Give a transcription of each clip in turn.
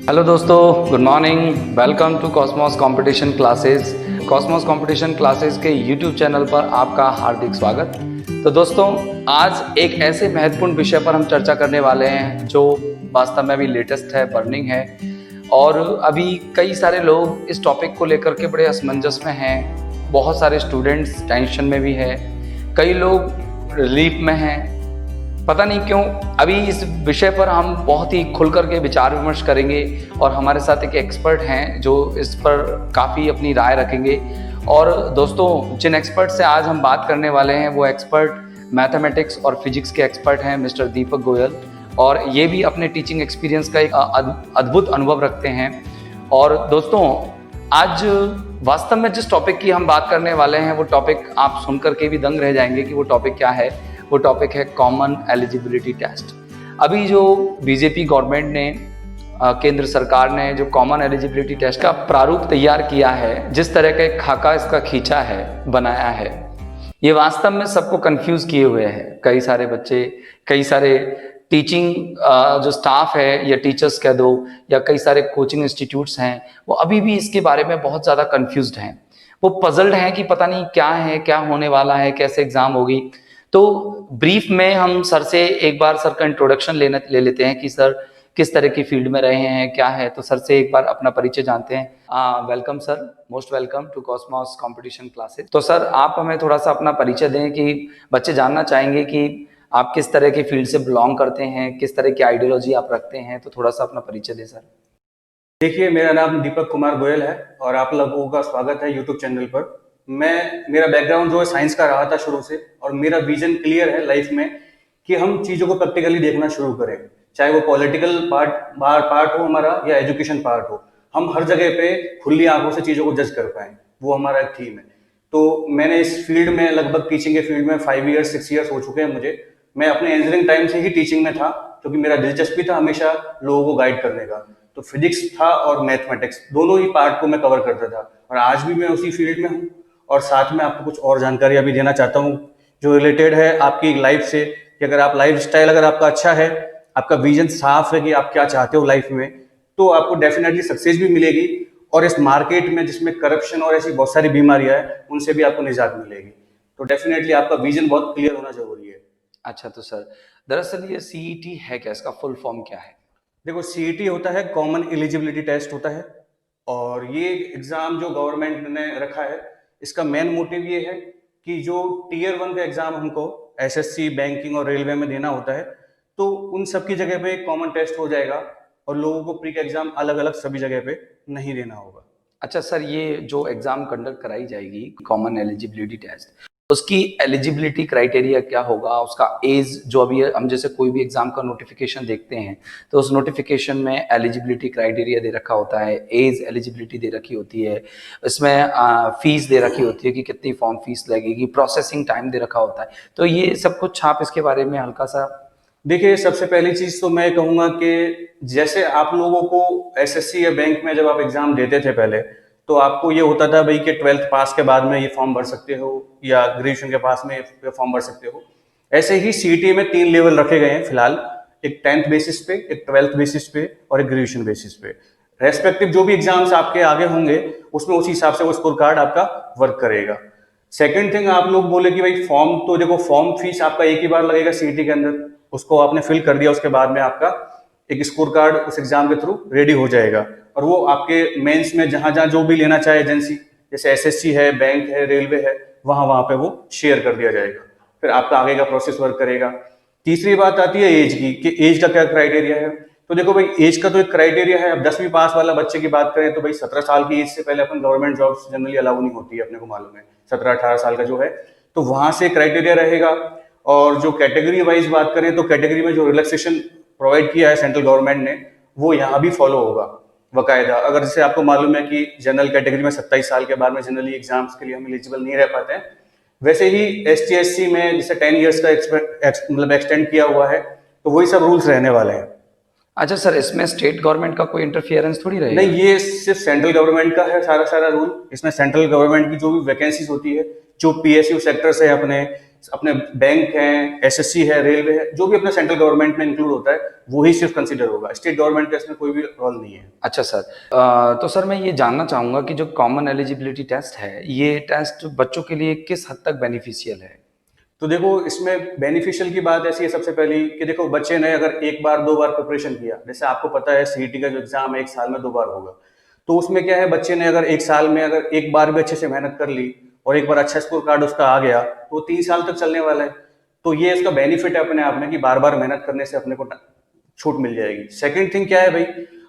Hello दोस्तों, good morning. Welcome to Cosmos Competition Classes. Cosmos Competition Classes के YouTube channel पर आपका हार्दिक स्वागत। तो दोस्तों, आज एक ऐसे महत्वपूर्ण विषय पर हम चर्चा करने वाले हैं जो वास्तव में अभी लेटेस्ट है, बर्निंग है, और अभी कई सारे लोग इस टॉपिक को लेकर के बड़े असमंजस में हैं। बहुत सारे स्टूडेंट्स टेंशन में भी हैं, कई लोग रिलीफ में हैं। पता नहीं क्यों। अभी इस विषय पर हम बहुत ही खुल करके विचार विमर्श करेंगे और हमारे साथ एक एक्सपर्ट हैं जो इस पर काफ़ी अपनी राय रखेंगे। और दोस्तों, जिन एक्सपर्ट से आज हम बात करने वाले हैं वो एक्सपर्ट मैथमेटिक्स और फिजिक्स के एक्सपर्ट हैं, मिस्टर दीपक गोयल। और ये भी अपने टीचिंग एक्सपीरियंस का एक अद्भुत अनुभव रखते हैं। और दोस्तों, आज वास्तव में जिस टॉपिक की हम बात करने वाले हैं वो टॉपिक आप सुन करके भी दंग रह जाएंगे कि वो टॉपिक क्या है। वो टॉपिक है कॉमन एलिजिबिलिटी टेस्ट। अभी जो बीजेपी गवर्नमेंट ने, केंद्र सरकार ने जो कॉमन एलिजिबिलिटी टेस्ट का प्रारूप तैयार किया है, जिस तरह का एक खाका इसका खींचा है, बनाया है, ये वास्तव में सबको कंफ्यूज किए हुए है। कई सारे बच्चे, कई सारे टीचिंग जो स्टाफ है या टीचर्स कह दो, या कई सारे कोचिंग इंस्टीट्यूट्स हैं, वो अभी भी इसके बारे में बहुत ज़्यादा कंफ्यूज्ड हैं। वो पजल्ड हैं कि पता नहीं क्या है, क्या होने वाला है, कैसे एग्जाम होगी। तो ब्रीफ में हम सर से एक बार सर का इंट्रोडक्शन ले लेते हैं कि सर किस तरह की फील्ड में रहे हैं, क्या है। तो सर से एक बार अपना परिचय जानते हैं। Welcome sir, most welcome to Cosmos Competition Classes. तो सर, आप हमें थोड़ा सा अपना परिचय दें कि बच्चे जानना चाहेंगे कि आप किस तरह की फील्ड से बिलोंग करते हैं, किस तरह की आइडियोलॉजी आप रखते हैं। तो थोड़ा सा अपना परिचय दें सर। देखिए, मेरा नाम दीपक कुमार गोयल है और आप लोगों का स्वागत है यूट्यूब चैनल पर। मेरा बैकग्राउंड जो है साइंस का रहा था शुरू से, और मेरा विजन क्लियर है लाइफ में कि हम चीज़ों को प्रैक्टिकली देखना शुरू करें, चाहे वो पॉलिटिकल पार्ट हो हमारा या एजुकेशन पार्ट हो। हम हर जगह पे खुली आंखों से चीज़ों को जज कर पाएं, वो हमारा एक थीम है। तो मैंने इस फील्ड में लगभग टीचिंग के फील्ड में 5 ईयर्स 6 ईयर्स हो चुके हैं मुझे। मैं अपने इंजीनियरिंग टाइम से ही टीचिंग में था, क्योंकि मेरा दिलचस्पी था हमेशा लोगों को गाइड करने का। तो फिजिक्स था और मैथमेटिक्स, दोनों ही पार्ट को मैं कवर करता था, और आज भी मैं उसी फील्ड में हूँ। और साथ में आपको कुछ और जानकारी अभी देना चाहता हूँ जो रिलेटेड है आपकी लाइफ से, कि अगर आप लाइफ स्टाइल अगर आपका अच्छा है, आपका विजन साफ है कि आप क्या चाहते हो लाइफ में, तो आपको डेफिनेटली सक्सेस भी मिलेगी। और इस मार्केट में जिसमें करप्शन और ऐसी बहुत सारी बीमारियां हैं, उनसे भी आपको निजात मिलेगी। तो डेफिनेटली आपका विजन बहुत क्लियर होना जरूरी है। अच्छा, तो सर दरअसल ये सीईटी है क्या, इसका फुल फॉर्म क्या है? देखो, सीईटी होता है कॉमन एलिजिबिलिटी टेस्ट होता है, और ये एग्जाम जो गवर्नमेंट ने रखा है, इसका मेन मोटिव ये है कि जो टीयर 1 का एग्जाम हमको एसएससी, बैंकिंग और रेलवे में देना होता है, तो उन सब की जगह पे एक कॉमन टेस्ट हो जाएगा, और लोगों को प्री का एग्जाम अलग अलग सभी जगह पे नहीं देना होगा। अच्छा सर, ये जो एग्जाम कंडक्ट कराई जाएगी, कॉमन एलिजिबिलिटी टेस्ट, उसकी एलिजिबिलिटी क्राइटेरिया क्या होगा? उसका एज, जो अभी हम जैसे कोई भी एग्जाम का नोटिफिकेशन देखते हैं तो उस नोटिफिकेशन में एलिजिबिलिटी क्राइटेरिया दे रखा होता है, एज एलिजिबिलिटी दे रखी होती है, इसमें फीस दे रखी होती है कि कितनी फॉर्म फीस लगेगी, प्रोसेसिंग टाइम दे रखा होता है। तो ये सब कुछ आप इसके बारे में हल्का सा। देखिए, सबसे पहली चीज तो मैं कहूंगा कि जैसे आप लोगों को एसएससी या बैंक में जब आप एग्जाम देते थे पहले, तो आपको ये होता था भाई कि 12th पास के बाद में ये फॉर्म भर सकते हो, या ग्रेजुएशन के पास में ये फॉर्म भर सकते हो। ऐसे ही सीईटी में 3 लेवल रखे गए हैं फिलहाल, एक 10th बेसिस पे, एक 12th बेसिस पे और एक ग्रेजुएशन बेसिस पे। रेस्पेक्टिव जो भी एग्जाम्स आपके आगे होंगे, उसमें उसी हिसाब से वो स्कोर कार्ड आपका वर्क करेगा। सेकेंड थिंग, आप लोग बोले कि भाई फॉर्म, तो देखो फॉर्म फीस आपका एक ही बार लगेगा सीईटी के अंदर, उसको आपने फिल कर दिया, उसके बाद में आपका एक स्कोर कार्ड उस एग्जाम के थ्रू रेडी हो जाएगा, और वो आपके मेंस में जहां जहां जो भी लेना चाहे एजेंसी, जैसे एसएससी है, बैंक है, रेलवे है, वहां पे वो शेयर कर दिया जाएगा। फिर आपका आगे का प्रोसेस वर्क करेगा। तीसरी बात आती है एज की, कि एज का क्या क्राइटेरिया है। तो देखो भाई, एज का तो एक क्राइटेरिया है। अब 10वीं पास वाला बच्चे की बात करें तो भाई 17 साल की एज से पहले अपन गवर्नमेंट जॉब्स जनरली अलाउ नहीं होती है, अपने को मालूम है, 17-18 साल का जो है, तो वहां से क्राइटेरिया रहेगा। और जो कैटेगरी वाइज बात करें तो कैटेगरी में जो रिलैक्सेशन प्रोवाइड किया है सेंट्रल गवर्नमेंट ने, वो यहाँ भी फॉलो होगा बकायदा। अगर जैसे आपको मालूम है कि जनरल कैटेगरी में 27 साल के बाद में जनरली एग्जाम्स के लिए हम एलिजिबल नहीं रह पाते हैं, वैसे ही एसटी एससी में जैसे 10 ईयर्स का मतलब एक्सटेंड किया हुआ है, तो वही सब रूल्स रहने वाले हैं। अच्छा सर, इसमें स्टेट गवर्नमेंट का कोई इंटरफियरेंस थोड़ी रहेगा? नहीं, ये सिर्फ सेंट्रल गवर्नमेंट का है सारा रूल। इसमें सेंट्रल गवर्नमेंट की जो भी वैकेंसीज होती है, जो पीएसयू सेक्टर से अपने, अपने बैंक है, एसएससी है, रेलवे है, जो भी अपने सेंट्रल गवर्नमेंट में इंक्लूड होता है वही सिर्फ कंसिडर होगा। स्टेट गवर्नमेंट का इसमें कोई भी रोल नहीं है। अच्छा सर। तो सर मैं ये जानना चाहूँगा कि जो कॉमन एलिजिबिलिटी टेस्ट है, ये टेस्ट बच्चों के लिए किस हद तक बेनिफिशियल है? तो देखो इसमें बेनिफिशियल की बात ऐसी है सबसे पहली कि देखो बच्चे ने अगर एक बार दो बार प्रिपरेशन किया, जैसे आपको पता है सीईटी का जो एग्जाम है एक साल में 2 बार होगा, तो उसमें क्या है बच्चे ने अगर एक साल में अगर एक बार भी अच्छे से मेहनत कर ली और एक बार अच्छा स्कोर कार्ड उसका आ गया तो वो 3 साल तक चलने वाला है। तो ये इसका बेनिफिट है अपने आप में कि बार बार मेहनत करने से अपने को छूट मिल जाएगी। सेकंड थिंग क्या है भाई,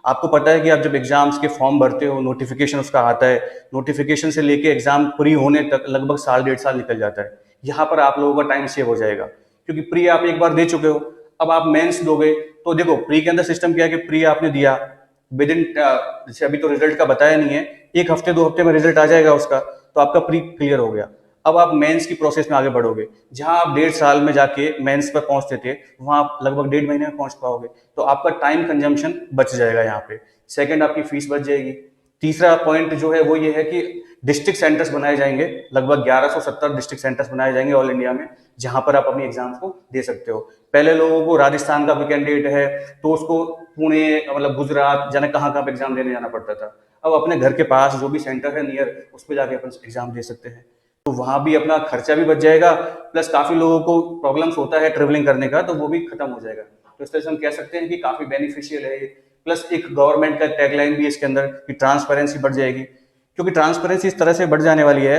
आपको पता है कि आप जब एग्जाम्स के फॉर्म भरते हो, नोटिफिकेशन उसका आता है, नोटिफिकेशन से लेके एग्जाम प्री होने तक लगभग साल 1.5 साल निकल जाता है। यहाँ पर आप लोगों का टाइम सेव हो जाएगा क्योंकि प्री आप एक बार दे चुके हो, अब आप मेंस दोगे। तो देखो प्री के अंदर सिस्टम क्या है कि प्री आपने दिया विद इन, जैसे अभी तो रिजल्ट का बताया नहीं है, 1 हफ्ते 2 हफ्ते में रिजल्ट आ जाएगा उसका, तो आपका प्री क्लियर हो गया। अब आप मेंस की प्रोसेस में आगे बढ़ोगे, जहां आप 1.5 साल में जाके मेंस पर पहुंचते थे वहां आप लगभग 1.5 महीने में पहुंच पाओगे। तो आपका टाइम कंजम्पशन बच जाएगा यहाँ पे। सेकंड, आपकी फीस बच जाएगी। तीसरा पॉइंट जो है वो ये है कि डिस्ट्रिक्ट सेंटर्स बनाए जाएंगे, लगभग 1170 डिस्ट्रिक्ट सेंटर्स बनाए जाएंगे ऑल इंडिया में, जहां पर आप अपनी एग्जाम्स को दे सकते हो। पहले लोगों को राजस्थान का भी कैंडिडेट है तो उसको पुणे मतलब गुजरात जाने कहाँ कहाँ पे एग्जाम देने जाना पड़ता था, अब अपने घर के पास जो भी सेंटर है नियर उस पर जाके अपन एग्जाम दे सकते हैं। तो वहां भी अपना खर्चा भी बच जाएगा, प्लस काफी लोगों को प्रॉब्लम्स होता है ट्रेवलिंग करने का, तो वो भी खत्म हो जाएगा। तो इस तरह से हम कह सकते हैं कि काफी बेनिफिशियल है ये। प्लस एक गवर्नमेंट का टैगलाइन भी इसके अंदर कि ट्रांसपेरेंसी बढ़ जाएगी, क्योंकि ट्रांसपेरेंसी इस तरह से बढ़ जाने वाली है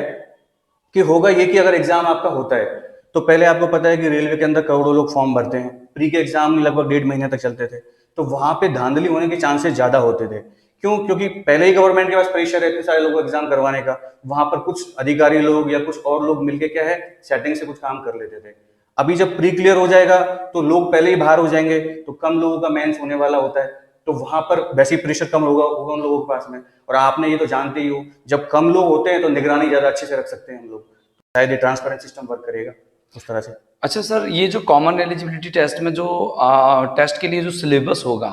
कि होगा ये कि अगर एग्जाम आपका होता है तो पहले आपको पता है कि रेलवे के अंदर करोड़ों लोग फॉर्म भरते हैं, प्री के एग्जाम लगभग 1.5 महीने तक चलते थे, तो वहां पे धांधली होने के चांसेस ज्यादा होते थे। क्यों? क्योंकि पहले ही गवर्नमेंट के पास प्रेशर है इतने सारे लोगों को एग्जाम करवाने का, वहां पर कुछ अधिकारी लोग या कुछ और लोग मिलके क्या है सेटिंग से कुछ काम कर लेते थे। अभी जब प्री क्लियर हो जाएगा तो लोग पहले ही बाहर हो जाएंगे, तो कम लोगों का मेंस होने वाला होता है, तो वहां पर वैसे ही प्रेशर कम होगा उन लोगों के पास में। और आपने ये तो जानते ही हो, जब कम लोग होते हैं तो निगरानी ज्यादा अच्छे से रख सकते हैं हम लोग, शायद ये ट्रांसपेरेंट सिस्टम वर्क करेगा उस तरह से। अच्छा सर, ये जो कॉमन एलिजिबिलिटी टेस्ट में जो टेस्ट के लिए जो सिलेबस होगा,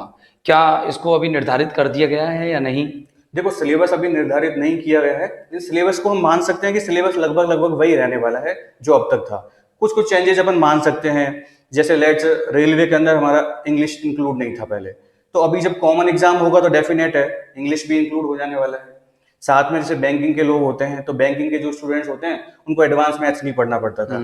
क्या इसको अभी निर्धारित कर दिया गया है या नहीं? देखो सिलेबस अभी निर्धारित नहीं किया गया है, इस सिलेबस को हम मान सकते हैं कि सिलेबस लगभग लगभग वही रहने वाला है जो अब तक था। कुछ कुछ चेंजेस अपन मान सकते हैं, जैसे लेट्स रेलवे के अंदर हमारा इंग्लिश इंक्लूड नहीं था पहले, तो अभी जब कॉमन एग्जाम होगा तो डेफिनेट है इंग्लिश भी इंक्लूड हो जाने वाला है। साथ में जैसे बैंकिंग के लोग होते हैं तो बैंकिंग के जो स्टूडेंट्स होते हैं उनको एडवांस मैथ्स नहीं पढ़ना पड़ता था,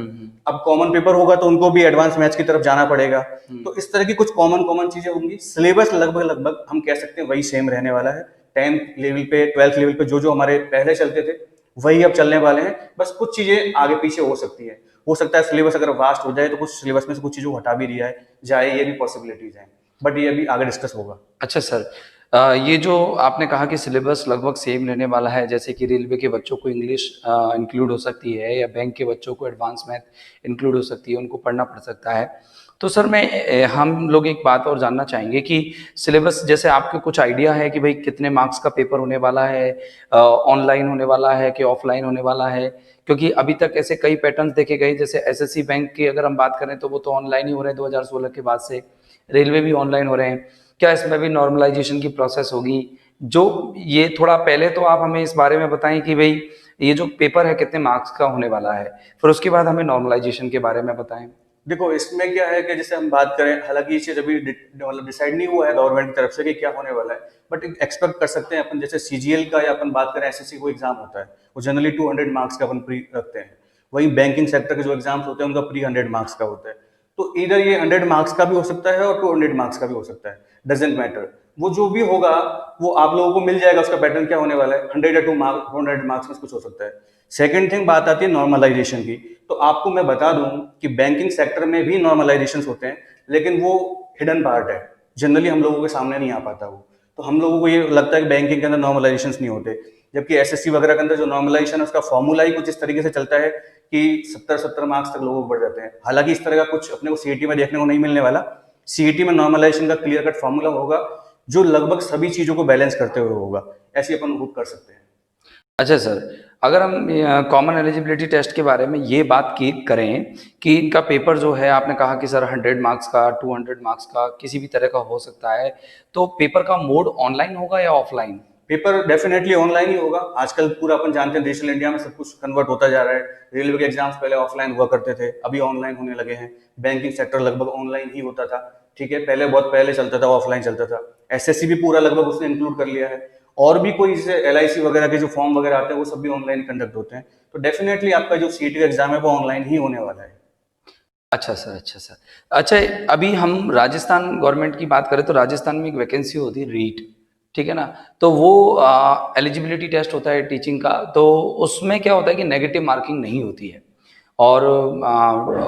अब कॉमन पेपर होगा तो उनको भी एडवांस मैथ्स की तरफ जाना पड़ेगा। तो इस तरह की कुछ कॉमन कॉमन चीजें होंगी। सिलेबस लगभग लगभग हम कह सकते हैं वही सेम रहने वाला है। 10th लेवल पे 12th लेवल पे जो जो हमारे पहले चलते थे वही अब चलने वाले हैं, बस कुछ चीजें आगे पीछे हो सकती है। हो सकता है सिलेबस अगर वास्ट हो जाए तो कुछ सिलेबस में से कुछ चीजों को हटा भी दिया जाए, ये भी पॉसिबिलिटीज हैं, बट ये अभी आगे डिस्कस होगा। अच्छा सर, ये जो आपने कहा कि सिलेबस लगभग सेम रहने वाला है, जैसे कि रेलवे के बच्चों को इंग्लिश इंक्लूड हो सकती है या बैंक के बच्चों को एडवांस मैथ इंक्लूड हो सकती है, उनको पढ़ना पड़ सकता है। तो सर हम लोग एक बात और जानना चाहेंगे कि सिलेबस जैसे आपके कुछ आइडिया है कि भाई कितने मार्क्स का पेपर होने वाला है, ऑनलाइन होने वाला है कि ऑफलाइन होने वाला है? क्योंकि अभी तक ऐसे कई पैटर्न्स देखे गए, जैसे एसएससी बैंक की अगर हम बात करें तो वो तो ऑनलाइन ही हो रहे हैं 2016 के बाद से, रेलवे भी ऑनलाइन हो रहे हैं। क्या इसमें भी नॉर्मलाइजेशन की प्रोसेस होगी? जो ये थोड़ा पहले तो आप हमें इस बारे में बताएं कि भाई ये जो पेपर है कितने मार्क्स का होने वाला है, फिर उसके बाद हमें नॉर्मलाइजेशन के बारे में बताएं। देखो इसमें क्या है कि जैसे हम बात करें, हालांकि ये चीज अभी मतलब डिसाइड नहीं हुआ है गवर्नमेंट की तरफ से कि क्या होने वाला है, बट एक्सपेक्ट कर सकते हैं अपन। जैसे सीजीएल का या अपन बात करें एसएससी को एग्जाम होता है वो जनरली 200 मार्क्स का अपन प्री रखते हैं, वहीं बैंकिंग सेक्टर के जो एग्जाम्स होते हैं उनका प्री 100 मार्क्स का होता है। तो इधर ये 100 मार्क्स का भी हो सकता है और 200 मार्क्स का भी हो सकता है, डजेंट मैटर। वो जो भी होगा वो आप लोगों को मिल जाएगा, उसका पैटर्न क्या होने वाला है, 100 या 200 मार्क्स में कुछ हो सकता है। सेकंड थिंग बात आती है नॉर्मलाइजेशन की, तो आपको मैं बता दूं कि बैंकिंग सेक्टर में भी नॉर्मलाइजेशन होते हैं, लेकिन वो हिडन पार्ट है, जनरली हम लोगों के सामने नहीं आ पाता वो। तो हम लोगों को ये लगता है कि बैंकिंग के अंदर नॉर्मलाइजेशन नहीं होते, जबकि एसएससी वगैरह के अंदर जो नॉर्मलाइजेशन है उसका फॉर्मूला ही कुछ इस तरीके से चलता है कि 70 मार्क्स तक लोगों को बढ़ जाते हैं। हालांकि इस तरह का कुछ अपने को सीईटी में देखने को नहीं मिलने वाला। सीईटी में नॉर्मलाइजेशन का क्लियर कट फॉर्मूला होगा जो लगभग सभी चीजों को बैलेंस करते हुए होगा, ऐसे अपन होप कर सकते हैं। अच्छा सर, अगर हम कॉमन एलिजिबिलिटी टेस्ट के बारे में ये बात की करें कि इनका पेपर जो है, आपने कहा कि सर 100 मार्क्स का 200 मार्क्स का किसी भी तरह का हो सकता है, तो पेपर का मोड ऑनलाइन होगा या ऑफलाइन? पेपर डेफिनेटली ऑनलाइन ही होगा। आजकल पूरा अपन जानते हैं डिजिटल इंडिया में सब कुछ कन्वर्ट होता जा रहा है। रेलवे के एग्जाम्स पहले ऑफलाइन हुआ करते थे, अभी ऑनलाइन होने लगे हैं। बैंकिंग सेक्टर लगभग ऑनलाइन ही होता था, ठीक है, पहले बहुत पहले चलता था, ऑफलाइन चलता था। एसएससी भी पूरा लगभग उसने इंक्लूड कर लिया है। और भी कोई जैसे एलआईसी वगैरह के जो फॉर्म वगैरह आते हैं वो सब भी ऑनलाइन कंडक्ट होते हैं। तो डेफिनेटली आपका जो सीईटी का एग्जाम है वो ऑनलाइन ही होने वाला है। अच्छा सर, अच्छा सर। अच्छा, अभी हम राजस्थान गवर्नमेंट की बात करें तो राजस्थान में एक वैकेंसी होती है रीट, ठीक है ना? तो वो एलिजिबिलिटी टेस्ट होता है टीचिंग का, तो उसमें क्या होता है कि नेगेटिव मार्किंग नहीं होती है और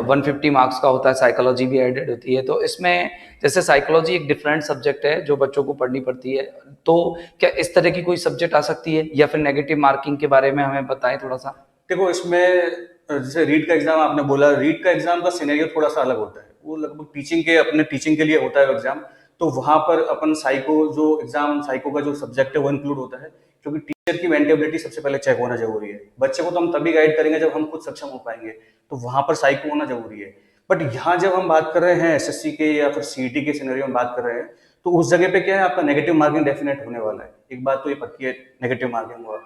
150 मार्क्स का होता है, साइकोलॉजी भी एडेड होती है। तो इसमें जैसे साइकोलॉजी एक डिफरेंट सब्जेक्ट है जो बच्चों को पढ़नी पड़ती है, तो क्या इस तरह की कोई सब्जेक्ट आ सकती है या फिर नेगेटिव मार्किंग के बारे में हमें बताएं थोड़ा सा। देखो इसमें जैसे रीट का एग्जाम आपने बोला, रीट का एग्जाम का सिनेरियो थोड़ा सा अलग होता है। वो लगभग टीचिंग के अपने टीचिंग के लिए होता है एग्जाम। तो वहां पर अपन साइको जो एग्जाम साइको का जो सब्जेक्ट है वो इंक्लूड होता है, क्योंकि टीचर की मेंटेबिलिटी सबसे पहले चेक होना जरूरी है। बच्चे को तो हम तभी गाइड करेंगे जब हम खुद सक्षम हो पाएंगे, तो वहां पर साइको होना जरूरी है। बट यहाँ जब हम बात कर रहे हैं एसएससी के या फिर सीईटी के सिनेरियो में बात कर रहे हैं, तो उस जगह पे क्या है, आपका नेगेटिव मार्किंग डेफिनेट होने वाला है। एक बात तो ये पक्की है, नेगेटिव मार्किंग हुआ।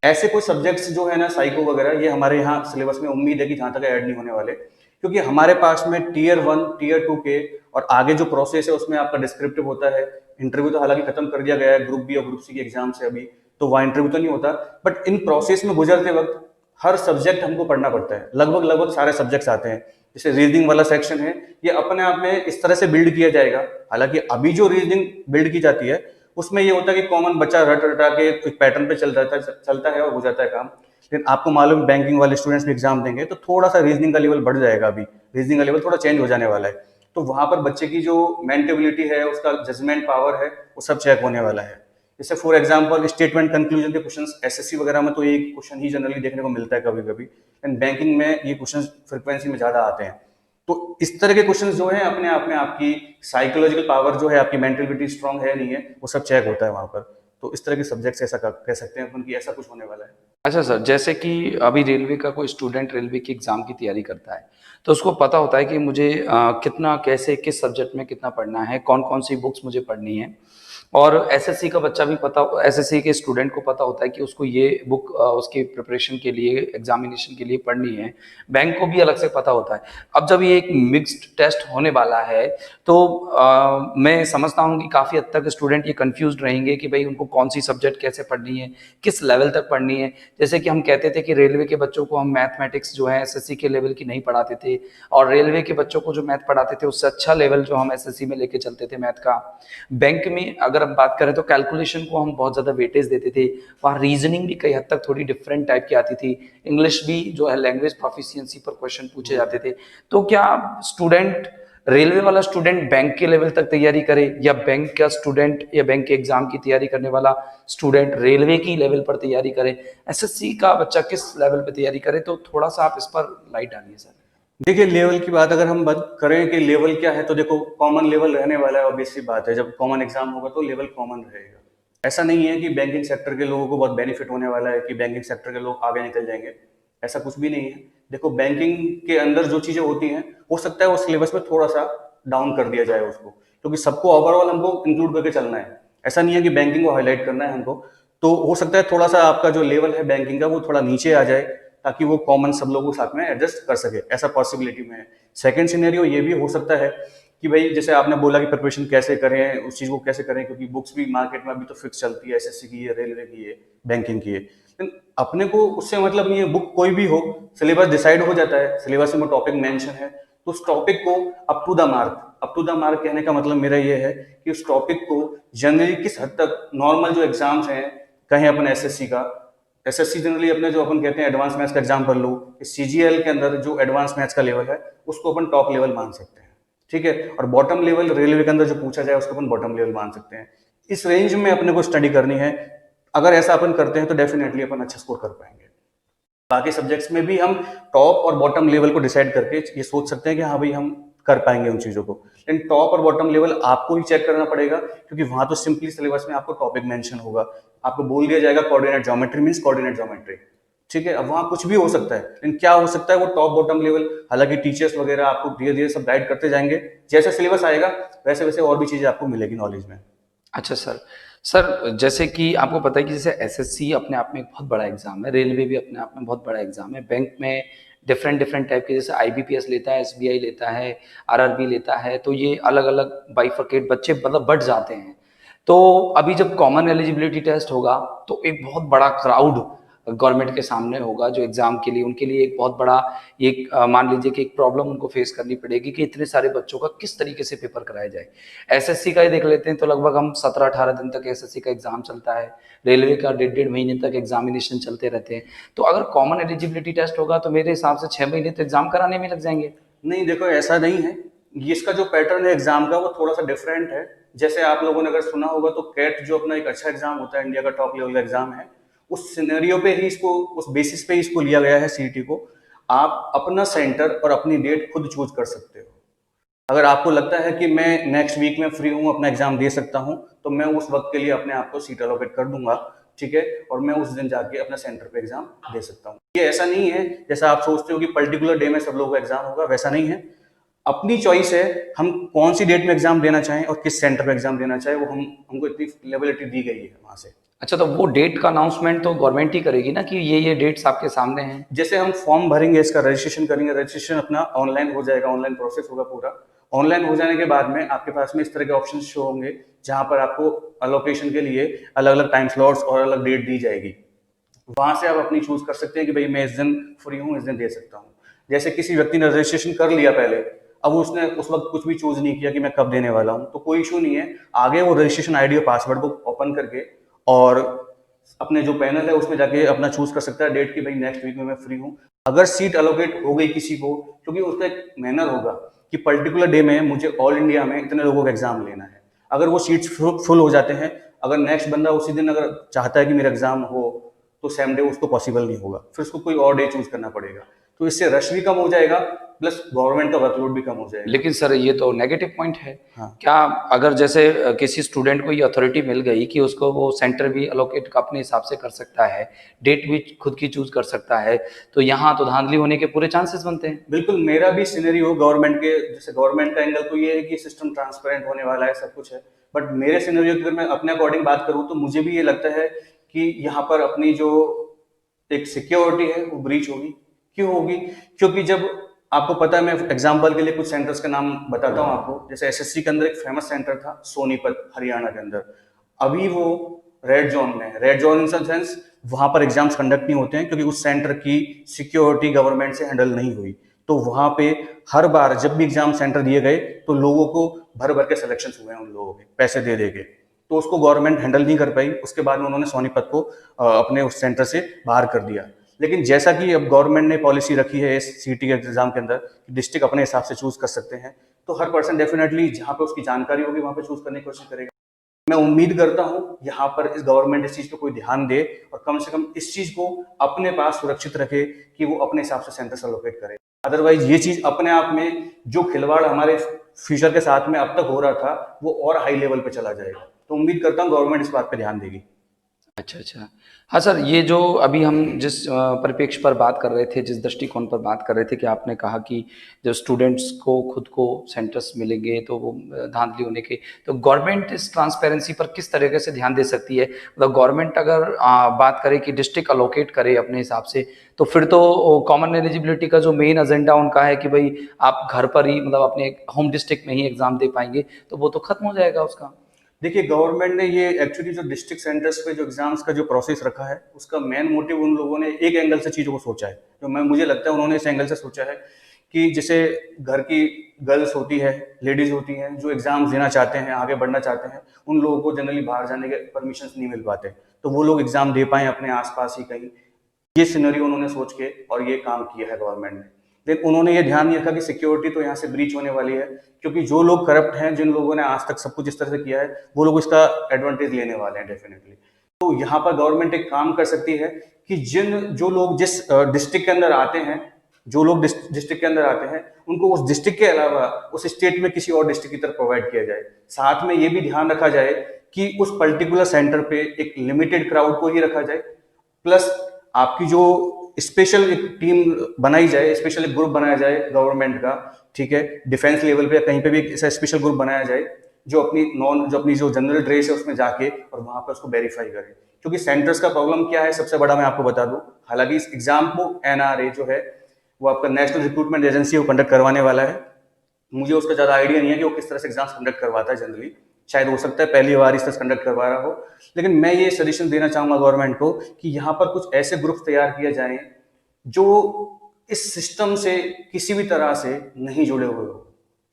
ऐसे कोई सब्जेक्ट्स जो है ना साइको वगैरह, ये हमारे यहाँ सिलेबस में उम्मीद है कि जहाँ तक ऐड नहीं होने वाले, क्योंकि हमारे पास में टीयर 1 टीयर 2 के और आगे जो प्रोसेस है उसमें आपका डिस्क्रिप्टिव होता है। इंटरव्यू तो हालांकि खत्म कर दिया गया है ग्रुप बी और ग्रुप सी के एग्जाम से, अभी तो वहाँ इंटरव्यू तो नहीं होता। बट इन प्रोसेस में गुजरते वक्त हर सब्जेक्ट हमको पढ़ना पड़ता है, लगभग लगभग सारे सब्जेक्ट्स आते हैं। जैसे रीजनिंग वाला सेक्शन है, ये अपने आप में इस तरह से बिल्ड किया जाएगा। हालांकि अभी जो रीजनिंग बिल्ड की जाती है उसमें ये होता है कि कॉमन बच्चा रट रटा के एक पैटर्न पे चलता है और हो जाता है काम। लेकिन आपको मालूम बैंकिंग वाले स्टूडेंट्स भी एग्जाम देंगे तो थोड़ा सा रीजनिंग का लेवल बढ़ जाएगा, अभी रीजनिंग का लेवल थोड़ा चेंज हो जाने वाला है। तो वहां पर बच्चे की जो मेंटेबिलिटी है, उसका जजमेंट पावर है, वो सब चेक होने वाला है। जैसे फॉर एग्जाम्पल स्टेटमेंट कंक्लूजन के क्वेश्चन एसएससी वगैरह में तो ये क्वेश्चन ही जनरली देखने को मिलता है कभी कभी, लेकिन बैंकिंग में ये क्वेश्चन फ्रिक्वेंसी में ज्यादा आते हैं। तो इस तरह के क्वेश्चंस जो है अपने आप में आपकी साइकोलॉजिकल पावर जो है, आपकी मेंटलिटी स्ट्रांग है नहीं है, वो सब चेक होता है वहां पर। तो इस तरह के सब्जेक्ट्स ऐसा कह सकते हैं अपन कि ऐसा कुछ होने वाला है। अच्छा सर, जैसे कि अभी रेलवे का कोई स्टूडेंट रेलवे की एग्ज़ाम की तैयारी करता है, तो उसको पता होता है कि मुझे कितना कैसे किस सब्जेक्ट में कितना पढ़ना है, कौन-कौन सी बुक्स मुझे पढ़नी है। और एसएससी का बच्चा भी एसएससी के स्टूडेंट को पता होता है कि उसको ये बुक उसकी प्रिपरेशन के लिए, एग्जामिनेशन के लिए पढ़नी है। बैंक को भी अलग से पता होता है। अब जब ये एक मिक्स्ड टेस्ट होने वाला है, तो मैं समझता हूँ कि काफ़ी हद तक स्टूडेंट ये कन्फ्यूज़्ड रहेंगे कि भई उनको कौन-सी सब्जेक्ट कैसे पढ़नी है, किस लेवल तक पढ़नी है। जैसे कि हम कहते थे कि रेलवे के बच्चों को हम मैथमेटिक्स जो है एसएससी के लेवल की नहीं पढ़ाते थे, और रेलवे के बच्चों को जो मैथ पढ़ाते थे उससे अच्छा लेवल जो हम एसएससी में लेके चलते थे मैथ का। बैंक में अगर हम बात करें तो कैलकुलेशन को हम बहुत ज़्यादा वेटेज देते थे। वहाँ रीजनिंग भी कई हद तक थोड़ी डिफरेंट टाइप की आती थी। इंग्लिश भी जो है लैंग्वेज प्रोफिशिएंसी पर क्वेश्चन पूछे जाते थे। तो क्या स्टूडेंट, रेलवे वाला स्टूडेंट बैंक के लेवल तक तैयारी करे, या बैंक का स्टूडेंट या बैंक के एग्जाम की तैयारी करने वाला स्टूडेंट रेलवे की लेवल पर तैयारी करे, एसएससी का बच्चा किस लेवल पर तैयारी करे? तो थोड़ा सा आप इस पर लाइट डालिए सर। देखिए लेवल की बात अगर हम बात करें कि लेवल क्या है, तो देखो कॉमन लेवल रहने वाला है, ऑब्वियस सी बात है। जब कॉमन एग्जाम होगा तो लेवल कॉमन रहेगा। ऐसा नहीं है कि बैंकिंग सेक्टर के लोगों को बहुत बेनिफिट होने वाला है, कि बैंकिंग सेक्टर के लोग आगे निकल जाएंगे, ऐसा कुछ भी नहीं है। देखो बैंकिंग के अंदर जो चीजें होती हैं, हो सकता है उस सिलेबस में थोड़ा सा डाउन कर दिया जाए उसको, क्योंकि सबको ओवरऑल हमको इंक्लूड करके चलना है। ऐसा नहीं है कि बैंकिंग को हाईलाइट करना है हमको। तो हो सकता है थोड़ा सा आपका जो लेवल है बैंकिंग का वो थोड़ा नीचे आ जाए, ताकि वो कॉमन सब लोगों के साथ में एडजस्ट कर सके, ऐसा पॉसिबिलिटी में है। सेकंड सिनेरियो ये भी हो सकता है कि भाई जैसे आपने बोला कि प्रिपरेशन कैसे करें, उस चीज को कैसे करें, क्योंकि बुक्स भी मार्केट में अभी तो फिक्स चलती है, एसएससी की है, रेलवे की है, बैंकिंग की है। लेकिन अपने को उससे मतलब नहीं है, बुक कोई भी हो, सिलेबस डिसाइड हो जाता है, सिलेबस में टॉपिक मेंशन है, तो उस टॉपिक को अप टू द मार्क कहने का मतलब मेरा ये है कि उस टॉपिक को जनरली किस हद तक नॉर्मल जो एग्जाम्स हैं, कहें अपन एसएससी का, एसएससी जनरली अपने जो अपन कहते हैं एडवांस मैथ्स का एग्जाम्पल लो, सीजीएल के अंदर जो एडवांस मैथ्स का लेवल है उसको अपन टॉप लेवल मान सकते हैं, ठीक है। और बॉटम लेवल रेलवे के अंदर जो पूछा जाए उसको अपन बॉटम लेवल मान सकते हैं। इस रेंज में अपने को स्टडी करनी है। अगर ऐसा अपन करते हैं तो डेफिनेटली अपन अच्छा स्कोर कर पाएंगे। बाकी सब्जेक्ट्स में भी हम टॉप और बॉटम लेवल को डिसाइड करके ये सोच सकते हैं कि हाँ भाई हम कर पाएंगे उन चीजों को। लेकिन टॉप और बॉटम लेवल आपको ही चेक करना पड़ेगा, क्योंकि वहां तो सिंपली सिलेबस में आपको टॉपिक मेंशन होगा, आपको बोल दिया जाएगा coordinate geometry means coordinate geometry, ठीक है। अब वहां कुछ भी हो सकता है, लेकिन क्या हो सकता है वो टॉप बॉटम लेवल, हालांकि टीचर्स वगैरह आपको धीरे धीरे सब गाइड करते जाएंगे, जैसे सिलेबस आएगा वैसे वैसे और भी चीजें आपको मिलेगी नॉलेज में। अच्छा सर, सर जैसे कि आपको पता है कि जैसे एसएससी अपने आप में एक बहुत बड़ा एग्जाम है, रेलवे भी अपने आप में बहुत बड़ा एग्जाम है, बैंक में डिफरेंट डिफरेंट टाइप के जैसे आईबीपीएस लेता है, एसबीआई लेता है, आरआरबी लेता है, तो ये अलग अलग बाइफरकेट बच्चे मतलब बढ़ जाते हैं। तो अभी जब कॉमन एलिजिबिलिटी टेस्ट होगा तो एक बहुत बड़ा क्राउड गवर्नमेंट के सामने होगा जो एग्जाम के लिए उनके लिए एक बहुत बड़ा एक मान लीजिए कि एक प्रॉब्लम उनको फेस करनी पड़ेगी कि इतने सारे बच्चों का किस तरीके से पेपर कराया जाए। एसएससी का ही देख लेते हैं तो लगभग हम 17-18 दिन तक एसएससी का एग्जाम चलता है, रेलवे का 1.5 महीने तक एग्जामिनेशन चलते रहते हैं। तो अगर कॉमन एलिजिबिलिटी टेस्ट होगा तो मेरे हिसाब से 6 महीने तो एग्जाम कराने में लग जाएंगे। नहीं, देखो ऐसा नहीं है। ये इसका जो पैटर्न है एग्जाम का वो थोड़ा सा डिफरेंट है। जैसे आप लोगों ने अगर सुना होगा तो कैट जो अपना एक अच्छा एग्जाम होता है, इंडिया का टॉप लेवल एग्जाम है, उस सिनेरियो पे ही इसको, उस बेसिस पे ही इसको लिया गया है सीईटी को। आप अपना सेंटर और अपनी डेट खुद चूज कर सकते हो। अगर आपको लगता है कि मैं नेक्स्ट वीक में फ्री हूँ, अपना एग्जाम दे सकता हूँ, तो मैं उस वक्त के लिए अपने आप को सीट अलोकेट कर दूंगा, ठीक है, और मैं उस दिन जाके अपने सेंटर पे एग्जाम दे सकता हूँ। ये ऐसा नहीं है जैसा आप सोचते हो कि पर्टिकुलर डे में सब लोगों का एग्जाम होगा, वैसा नहीं है। अपनी चॉइस है, हम कौन सी डेट में एग्जाम देना चाहें और किस सेंटर पे एग्जाम देना चाहें, वो हमको इतनी फ्लेक्सिबिलिटी दी गई है वहां से। अच्छा, तो वो डेट का अनाउंसमेंट तो गवर्नमेंट ही करेगी ना कि ये डेट्स आपके सामने हैं। जैसे हम फॉर्म भरेंगे, इसका रजिस्ट्रेशन करेंगे, रजिस्ट्रेशन अपना ऑनलाइन हो जाएगा, ऑनलाइन प्रोसेस होगा पूरा। ऑनलाइन हो जाने के बाद में आपके पास में इस तरह के ऑप्शन शो होंगे जहां पर आपको अलोकेशन के लिए अलग अलग टाइम स्लॉट्स और अलग डेट दी जाएगी। वहां से आप अपनी चूज कर सकते हैं कि भाई मैं इस दिन फ्री हूँ, इस दिन दे सकता हूँ। जैसे किसी व्यक्ति ने रजिस्ट्रेशन कर लिया पहले, अब उसने उस वक्त कुछ भी चूज नहीं किया कि मैं कब देने वाला हूँ, तो कोई इशू नहीं है। आगे वो रजिस्ट्रेशन आईडी और पासवर्ड को ओपन करके और अपने जो पैनल है उसमें जाके अपना चूज कर सकता है डेट की भाई नेक्स्ट वीक में मैं फ्री हूँ। अगर सीट अलोकेट हो गई किसी को, क्योंकि उसका एक मैनर होगा कि पर्टिकुलर डे में मुझे ऑल इंडिया में इतने लोगों का एग्जाम लेना है। अगर वो सीट्स फुल हो जाते हैं, अगर नेक्स्ट बंदा उसी दिन अगर चाहता है कि मेरा एग्जाम हो, तो सेम डे उसको पॉसिबल नहीं होगा, फिर उसको कोई और डे चूज करना पड़ेगा। तो इससे रश भी कम हो जाएगा, प्लस गवर्नमेंट का वर्कलोड भी कम हो जाएगा। लेकिन सर ये तो नेगेटिव पॉइंट है। हाँ, क्या अगर जैसे किसी स्टूडेंट को ये अथॉरिटी मिल गई कि उसको वो सेंटर भी अलोकेट अपने हिसाब से कर सकता है, डेट भी खुद की चूज कर सकता है, तो यहाँ तो धांधली होने के पूरे चांसेस बनते हैं। बिल्कुल। मेरा भी सिनेरियो गवर्नमेंट के, जैसे गवर्नमेंट का एंगल तो ये है कि सिस्टम ट्रांसपेरेंट होने वाला है, सब कुछ है, बट मेरे सिनेरियो की अगर मैं अपने अकॉर्डिंग बात करूं तो मुझे भी ये लगता है कि यहाँ पर अपनी जो एक सिक्योरिटी है वो ब्रीच होगी। क्यों होगी? क्योंकि जब आपको पता है, मैं एग्जांपल के लिए कुछ सेंटर्स के नाम बताता हूँ आपको। जैसे एसएससी के अंदर एक फेमस सेंटर था सोनीपत, हरियाणा के अंदर। अभी वो रेड जोन में है। रेड जोन इन सेंस वहां पर एग्जाम्स कंडक्ट नहीं होते हैं, क्योंकि उस सेंटर की सिक्योरिटी गवर्नमेंट से हैंडल नहीं हुई। तो वहां पे हर बार जब भी एग्जाम सेंटर दिए गए तो लोगों को भर भर के सिलेक्शन हुए हैं, उन लोगों के पैसे दे दे के, तो उसको गवर्नमेंट हैंडल नहीं कर पाई। उसके बाद में उन्होंने सोनीपत को अपने उस सेंटर से बाहर कर दिया। लेकिन जैसा कि अब गवर्नमेंट ने पॉलिसी रखी है इस सीटी के एग्जाम के अंदर कि डिस्ट्रिक्ट अपने हिसाब से चूज कर सकते हैं, तो हर पर्सन डेफिनेटली जहां पे उसकी जानकारी होगी वहां पे चूज करने की कोशिश करेगा। मैं उम्मीद करता हूं यहाँ पर इस गवर्नमेंट इस चीज पे कोई ध्यान दे और कम से कम इस चीज को अपने पास सुरक्षित रखे कि वो अपने हिसाब से सेंटर एलोकेट करे। अदरवाइज ये चीज अपने आप में जो खिलवाड़ हमारे फ्यूचर के साथ में अब तक हो रहा था वो और हाई लेवल पे चला जाएगा। तो उम्मीद करता हूँ गवर्नमेंट इस बात पे ध्यान देगी। अच्छा अच्छा। हाँ सर, ये जो अभी हम जिस परिप्रेक्ष्य पर बात कर रहे थे, जिस दृष्टिकोण पर बात कर रहे थे कि आपने कहा कि जब स्टूडेंट्स को खुद को सेंटर्स मिलेंगे तो वो धांधली होने के, तो गवर्नमेंट इस ट्रांसपेरेंसी पर किस तरीके से ध्यान दे सकती है? मतलब गवर्नमेंट अगर बात करे कि डिस्ट्रिक्ट अलोकेट करे अपने हिसाब से, तो फिर तो कॉमन एलिजिबिलिटी का जो मेन एजेंडा उनका है कि भाई आप घर पर ही मतलब अपने होम डिस्ट्रिक्ट में ही एग्जाम दे पाएंगे, तो वो तो खत्म हो जाएगा उसका। देखिए, गवर्नमेंट ने ये एक्चुअली जो डिस्ट्रिक्ट सेंटर्स पे जो एग्जाम्स का जो प्रोसेस रखा है उसका मेन मोटिव उन लोगों ने एक एंगल से चीज़ों को सोचा है, जो मुझे लगता है उन्होंने इस एंगल से सोचा है कि जैसे घर की गर्ल्स होती है, लेडीज होती हैं जो एग्जाम्स देना चाहते हैं, आगे बढ़ना चाहते हैं, उन लोगों को जनरली बाहर जाने के परमिशन नहीं मिल पाते, तो वो लोग एग्जाम दे पाएं अपने आसपास ही कहीं। ये सिनेरियो उन्होंने सोच के और ये काम किया है गवर्नमेंट ने। लेकिन उन्होंने ये ध्यान नहीं रखा कि सिक्योरिटी तो यहाँ से ब्रीच होने वाली है, क्योंकि जो लोग करप्ट हैं, जिन लोगों ने आज तक सब कुछ इस तरह से किया है, वो लोग इसका एडवांटेज लेने वाले हैं डेफिनेटली। तो यहाँ पर गवर्नमेंट एक काम कर सकती है कि जो लोग जिस डिस्ट्रिक्ट के अंदर आते हैं, जो लोग डिस्ट्रिक्ट के अंदर आते हैं, उनको उस डिस्ट्रिक्ट के अलावा उस स्टेट में किसी और डिस्ट्रिक्ट की तरफ प्रोवाइड किया जाए। साथ में ये भी ध्यान रखा जाए कि उस पर्टिकुलर सेंटर पे एक लिमिटेड क्राउड को ही रखा जाए, प्लस आपकी जो स्पेशल एक टीम बनाई जाए, स्पेशल एक ग्रुप बनाया जाए गवर्नमेंट का, ठीक है, डिफेंस लेवल पे कहीं पे भी ऐसा स्पेशल ग्रुप बनाया जाए जो अपनी जो जनरल ड्रेस है उसमें जाके और वहां पर उसको वेरीफाई करे। क्योंकि सेंटर्स का प्रॉब्लम क्या है सबसे बड़ा मैं आपको बता दूं, हालांकि इस एग्जाम को एनआरए जो है वो आपका नेशनल रिक्रूटमेंट एजेंसी वो कंडक्ट करवाने वाला है। मुझे उसका ज़्यादा आइडिया नहीं है कि वो किस तरह से एग्जाम्स कंडक्ट करवाता है जनरली, शायद हो सकता है पहली बार इस तरह से कंडक्ट करवा रहा हो। लेकिन मैं ये सजेशन देना चाहूंगा गवर्नमेंट को कि यहाँ पर कुछ ऐसे ग्रुप तैयार किए जाएं जो इस सिस्टम से किसी भी तरह से नहीं जुड़े हुए हो,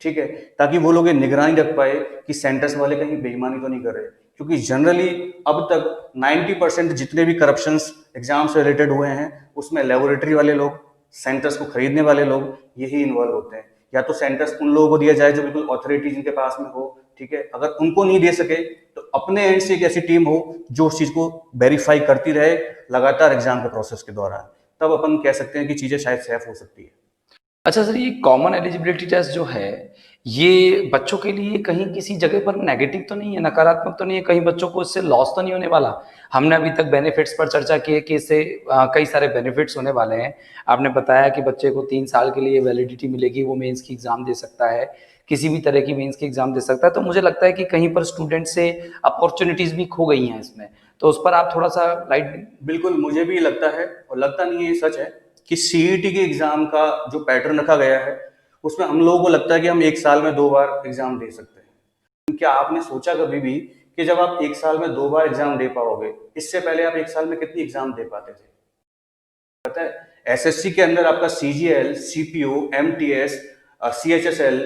ठीक है, ताकि वो लोग ये निगरानी रख पाए कि सेंटर्स वाले कहीं बेईमानी तो नहीं कर रहे। क्योंकि जनरली अब तक 90% जितने भी करप्शंस एग्जाम से रिलेटेड हुए हैं उसमें लेबोरेटरी वाले लोग, सेंटर्स को खरीदने वाले लोग यही इन्वॉल्व होते हैं। या तो सेंटर्स उन लोगों को दिया जाए जो बिल्कुल अथॉरिटी जिनके पास में हो, ठीक है, अगर उनको नहीं दे सके तो अपने एंड से एक ऐसी टीम हो जो उस चीज को वेरीफाई करती रहे लगातार एग्जाम के प्रोसेस के दौरान, तब अपन कह सकते हैं कि चीजें शायद सेफ हो सकती है। अच्छा सर, ये कॉमन एलिजिबिलिटी टेस्ट जो है ये बच्चों के लिए कहीं किसी जगह पर नेगेटिव तो नहीं है, नकारात्मक तो नहीं है, कहीं बच्चों को इससे लॉस तो नहीं होने वाला? हमने अभी तक बेनिफिट्स पर चर्चा की है कि इससे कई सारे बेनिफिट्स होने वाले हैं। आपने बताया कि बच्चे को 3 साल के लिए वैलिडिटी मिलेगी, वो मेंस की एग्जाम दे सकता है, किसी भी तरह की मेंस की एग्जाम दे सकता है। तो मुझे लगता है कि कहीं पर स्टूडेंट से अपॉर्चुनिटीज भी खो गई हैं इसमें, तो उस पर आप थोड़ा सा लाइट। बिल्कुल, मुझे भी लगता है, और लगता नहीं है ये सच है, कि सीईटी के एग्जाम का जो पैटर्न रखा गया है उसमें हम लोगों को लगता है कि हम एक साल में 2 बार एग्जाम दे सकते हैं। क्या आपने सोचा कभी भी कि जब आप एक साल में 2 बार एग्जाम दे पाओगे, इससे पहले आप एक साल में कितनी एग्जाम दे पाते थे? पता है, एसएससी के अंदर आपका CGL, CPO, MTS, CHSL,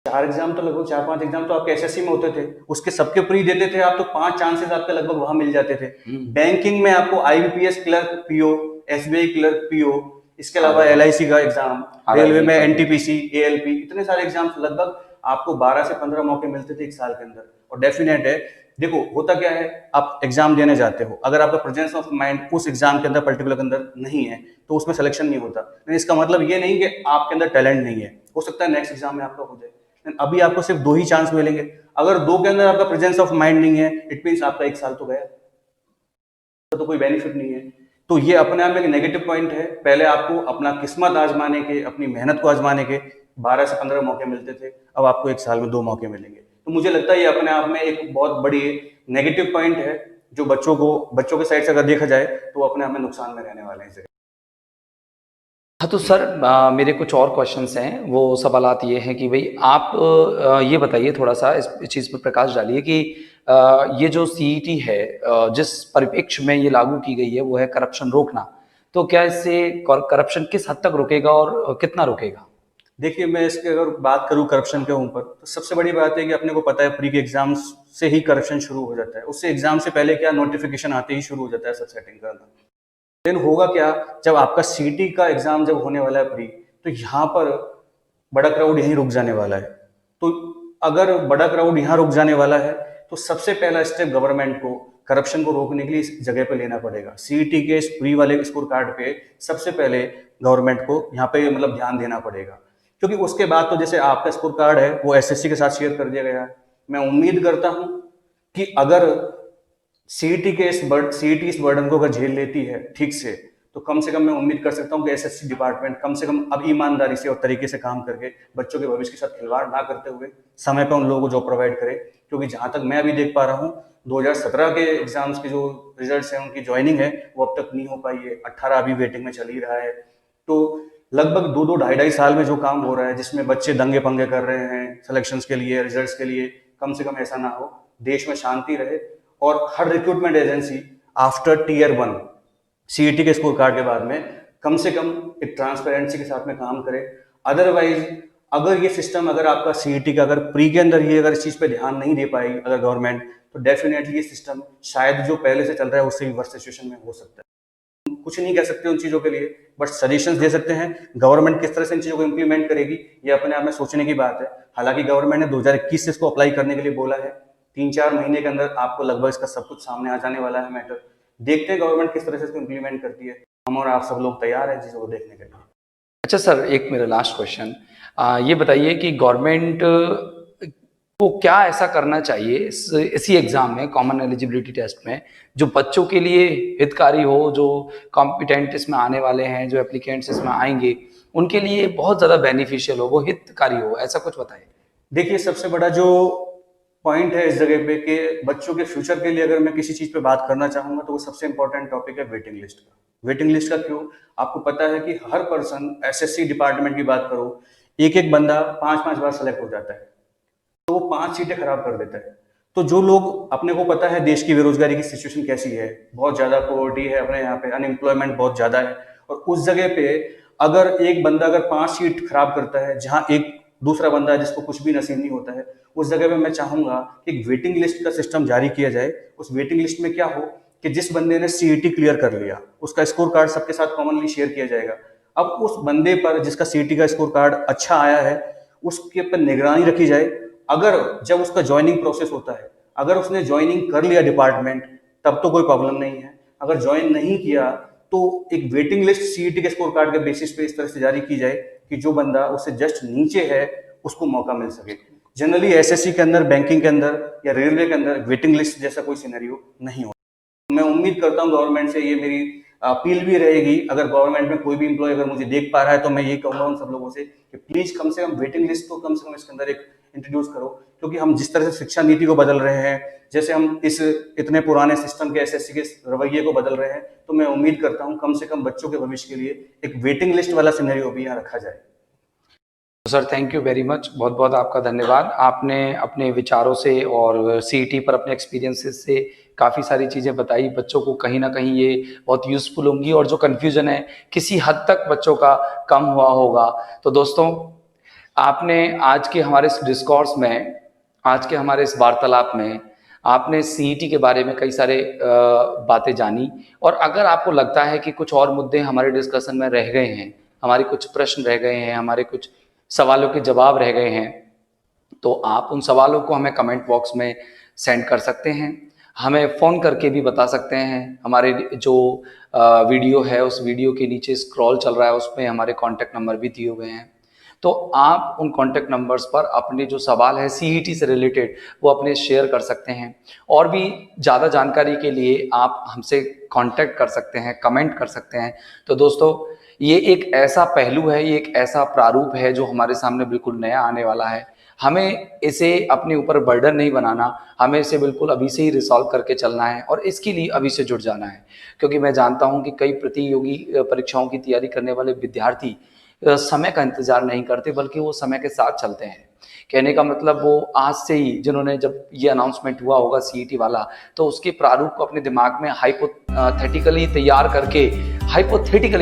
4 exam तो लगभग 4-5 एग्जाम तो आपके एसएससी में होते थे, उसके सबके प्री देते थे आप, तो 5 चांसेस आपके लगभग वहां मिल जाते थे। बैंकिंग में आपको IBPS clerk PO, SBI clerk PO, इसके अलावा एलआईसी का एग्जाम, रेलवे में एनटीपीसी, एएलपी, इतने सारे एग्जाम लगभग आपको 12 से 15 मौके मिलते थे एक साल के अंदर। और डेफिनेट है, देखो होता क्या है, आप एग्जाम देने जाते हो, अगर आपका प्रेजेंस ऑफ माइंड उस एग्जाम के अंदर पर्टिकुलर के अंदर नहीं है तो उसमें सिलेक्शन नहीं होता। लेकिन इसका मतलब ये नहीं कि आपके अंदर टैलेंट नहीं है, हो सकता है नेक्स्ट एग्जाम में आपका हो जाए। अभी आपको सिर्फ 2 ही चांस मिलेंगे, अगर 2 के अंदर आपका प्रेजेंस ऑफ माइंड नहीं है, इट मींस आपका एक साल तो गया, तो कोई बेनिफिट नहीं है। तो ये अपने आप में एक नेगेटिव पॉइंट है। पहले आपको अपना किस्मत आजमाने के, अपनी मेहनत को आजमाने के 12 से 15 मौके मिलते थे, अब आपको एक साल में 2 मौके मिलेंगे। तो मुझे लगता है ये अपने आप में एक बहुत बड़ी नेगेटिव पॉइंट है, जो बच्चों के साइड से अगर देखा जाए तो अपने आप में नुकसान में रहने वाले हैं। हाँ तो सर, मेरे कुछ और क्वेश्चंस हैं। वो सवालात ये हैं कि भाई आप ये बताइए, थोड़ा सा इस चीज़ पर प्रकाश डालिए कि ये जो सीईटी है, जिस परिप्रेक्ष्य में ये लागू की गई है वो है करप्शन रोकना। तो क्या इससे करप्शन किस हद तक रुकेगा और कितना रुकेगा? देखिए, मैं इसकी अगर बात करूं करप्शन के ऊपर, तो सबसे बड़ी बात है कि अपने को पता है प्री के एग्जाम्स से ही करप्शन शुरू हो जाता है। उससे एग्जाम से पहले क्या नोटिफिकेशन आते ही शुरू हो जाता है सब सेटिंग करना। लेकिन होगा क्या, जब आपका सीटी का एग्जाम जब होने वाला है प्री, तो यहाँ पर बड़ा क्राउड यहीं रुक जाने वाला है। तो अगर बड़ा क्राउड यहाँ रुक जाने वाला है तो सबसे पहला स्टेप गवर्नमेंट को करप्शन को रोकने के लिए इस जगह पे लेना पड़ेगा। सीईटी के इस प्री वाले स्कोर कार्ड पे सबसे पहले गवर्नमेंट को यहाँ पे मतलब ध्यान देना पड़ेगा, क्योंकि उसके बाद तो जैसे आपका स्कोर कार्ड है वो एसएससी के साथ शेयर कर दिया गया है। मैं उम्मीद करता हूँ कि अगर सीईटी इस बर्डन को अगर झेल लेती है ठीक से, तो कम से कम मैं उम्मीद कर सकता हूँ कि एसएससी डिपार्टमेंट कम से कम अब ईमानदारी से और तरीके से काम करके बच्चों के भविष्य के साथ खिलवाड़ ना करते हुए समय पर उन लोगों को जॉब प्रोवाइड करे। क्योंकि जहां तक मैं अभी देख पा रहा हूँ, 2017 के एग्जाम्स के जो रिजल्ट्स हैं उनकी ज्वाइनिंग है वो अब तक नहीं हो पाई है, 18 अभी वेटिंग में चल ही रहा है। तो लगभग 2-2, 2.5 साल में जो काम हो रहा है, जिसमें बच्चे दंगे पंगे कर रहे हैं सिलेक्शंस के लिए, रिजल्ट्स के लिए, कम से कम ऐसा ना हो, देश में शांति रहे और हर recruitment agency after tier 1 CET के स्कोर कार्ड के बाद में कम से कम एक ट्रांसपेरेंसी के साथ में काम करे। अदरवाइज अगर ये सिस्टम, अगर आपका सीईटी का अगर प्री के अंदर ये अगर इस चीज पे ध्यान नहीं दे पाई अगर गवर्नमेंट, तो डेफिनेटली ये सिस्टम शायद जो पहले से चल रहा है उससे भी वर्स्ट सिचुएशन में हो सकता है। कुछ नहीं कह सकते उन चीजों के लिए, बट सजेशंस दे सकते हैं। गवर्नमेंट किस तरह से इन चीजों को इंप्लीमेंट करेगी ये अपने आप में सोचने की बात है। हालांकि गवर्नमेंट ने 2021 से इसको अप्लाई करने के लिए बोला है, 3-4 महीने के अंदर आपको लगभग इसका सब कुछ सामने आ जाने वाला है मैटर। देखते हैं गवर्नमेंट किस तरह से इसको इंप्लीमेंट करती है। हम और आप सब लोग तैयार हैं चीजों को देखने के लिए। अच्छा सर, एक मेरा लास्ट क्वेश्चन, ये बताइए कि गवर्नमेंट को क्या ऐसा करना चाहिए इसी एग्जाम में, कॉमन एलिजिबिलिटी टेस्ट में, जो बच्चों के लिए हितकारी हो, जो कॉम्पिटेंट इसमें आने वाले हैं, जो एप्लीकेंट्स इसमें आएंगे, उनके लिए बहुत ज़्यादा बेनिफिशियल हो, वो हितकारी हो, ऐसा कुछ बताइए। देखिए, सबसे बड़ा जो पॉइंट है इस जगह पे कि बच्चों के फ्यूचर के लिए अगर मैं किसी चीज़ पे बात करना चाहूँगा तो वो सबसे इम्पोर्टेंट टॉपिक है वेटिंग लिस्ट का। वेटिंग लिस्ट का क्यों? आपको पता है कि हर पर्सन एसएससी डिपार्टमेंट की बात करो, एक-एक बंदा 5-5 बार सेलेक्ट हो जाता है। तो वो 5 सीटें खराब कर देता है। तो जो लोग अपने को पता है देश की बेरोज़गारी की सिचुएशन कैसी है, बहुत ज़्यादा पॉवर्टी है अपने यहाँ पे, अनएम्प्लॉयमेंट बहुत ज़्यादा है और उस जगह पे अगर एक बंदा अगर 5 सीट खराब करता है, जहाँ एक दूसरा बंदा है जिसको कुछ भी नसीब नहीं होता है, उस जगह पे मैं चाहूँगा कि एक वेटिंग लिस्ट का सिस्टम जारी किया जाए। उस वेटिंग लिस्ट में क्या हो कि जिस बंदे ने सीईटी क्लियर कर लिया, उसका स्कोर कार्ड सबके साथ कॉमनली शेयर किया जाएगा। अब उस बंदे पर जिसका सीईटी का स्कोर कार्ड अच्छा आया है, उसके ऊपर निगरानी रखी जाए। अगर जब उसका ज्वाइनिंग प्रोसेस होता है, अगर उसने ज्वाइनिंग कर लिया डिपार्टमेंट, तब तो कोई प्रॉब्लम नहीं है। अगर ज्वाइन नहीं किया तो एक वेटिंग लिस्ट सीईटी के स्कोर कार्ड के बेसिस पे इस तरह से जारी की जाए कि जो बंदा उससे जस्ट नीचे है उसको मौका मिल सके। जनरली एसएससी के अंदर, बैंकिंग के अंदर या रेलवे के अंदर वेटिंग लिस्ट जैसा कोई सिनेरियो नहीं होता। मैं उम्मीद करता हूँ गवर्नमेंट से, ये मेरी अपील भी रहेगी, अगर गवर्नमेंट में कोई भी एम्प्लॉय अगर मुझे देख पा रहा है तो मैं ये कहूंगा उन सब लोगों से कि प्लीज कम से कम वेटिंग लिस्ट को कम से कम इसके अंदर एक इंट्रोड्यूस करो। क्योंकि हम जिस तरह से शिक्षा नीति को बदल रहे हैं, जैसे हम इस इतने पुराने सिस्टम के एसएससी के रवैये को बदल रहे हैं, तो मैं उम्मीद करता हूँ कम से कम बच्चों के भविष्य के लिए एक वेटिंग लिस्ट वाला सिनेरियो भी यहाँ रखा जाए। Sir thank you very much, बहुत बहुत आपका धन्यवाद। आपने अपने विचारों से और सीईटी पर अपने एक्सपीरियंसेस से काफ़ी सारी चीज़ें बताई। बच्चों को कहीं ना कहीं ये बहुत यूज़फुल होंगी और जो कन्फ्यूज़न है किसी हद तक बच्चों का कम हुआ होगा। तो दोस्तों, आपने आज के हमारे इस डिस्कोर्स में, आज के हमारे इस वार्तालाप में आपने सीईटी के बारे में कई सारे बातें जानी। और अगर आपको लगता है कि कुछ और मुद्दे हमारे डिस्कशन में रह गए हैं, हमारे कुछ प्रश्न रह गए हैं, हमारे कुछ सवालों के जवाब रह गए हैं, तो आप उन सवालों को हमें कमेंट बॉक्स में सेंड कर सकते हैं। हमें फ़ोन करके भी बता सकते हैं। हमारे जो वीडियो है उस वीडियो के नीचे स्क्रॉल चल रहा है, उसमें हमारे कॉन्टैक्ट नंबर भी दिए हुए हैं। तो आप उन कॉन्टैक्ट नंबर्स पर अपने जो सवाल है सीईटी से रिलेटेड वो अपने शेयर कर सकते हैं। और भी ज़्यादा जानकारी के लिए आप हमसे कॉन्टैक्ट कर सकते हैं, कमेंट कर सकते हैं। तो दोस्तों, ये एक ऐसा पहलू है, ये एक ऐसा प्रारूप है जो हमारे सामने बिल्कुल नया आने वाला है। हमें इसे अपने ऊपर बर्डन नहीं बनाना, हमें इसे बिल्कुल अभी से ही रिसॉल्व करके चलना है और इसके लिए अभी से जुट जाना है। क्योंकि मैं जानता हूं कि कई प्रतियोगी परीक्षाओं की तैयारी करने वाले विद्यार्थी समय का इंतजार नहीं करते, बल्कि वो समय के साथ चलते हैं। कहने का मतलब वो आज से ही, जिन्होंने जब ये अनाउंसमेंट हुआ होगा सीईटी वाला, तो उसके प्रारूप को अपने दिमाग में हाइपोथेटिकली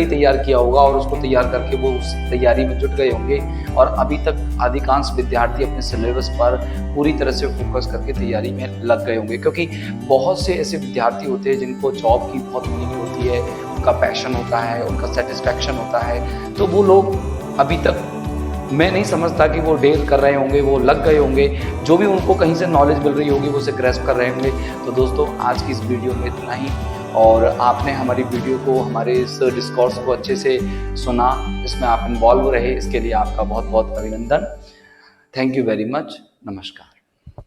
तैयार किया होगा और उसको तैयार करके वो उस तैयारी में जुट गए होंगे। और अभी तक अधिकांश विद्यार्थी अपने सिलेबस पर पूरी तरह से फोकस करके तैयारी में लग गए होंगे। क्योंकि बहुत से ऐसे विद्यार्थी होते हैं जिनको जॉब की बहुत नीड होती है, उनका पैशन होता है, उनका सेटिस्फैक्शन होता है, तो वो लोग अभी तक, मैं नहीं समझता कि वो डेल कर रहे होंगे, वो लग गए होंगे। जो भी उनको कहीं से नॉलेज मिल रही होगी वो उसे ग्रैस्प कर रहे होंगे। तो दोस्तों, आज की इस वीडियो में इतना ही। और आपने हमारी वीडियो को, हमारे इस डिस्कोर्स को अच्छे से सुना, इसमें आप इन्वॉल्व रहे, इसके लिए आपका बहुत बहुत अभिनंदन। Thank you very much. नमस्कार।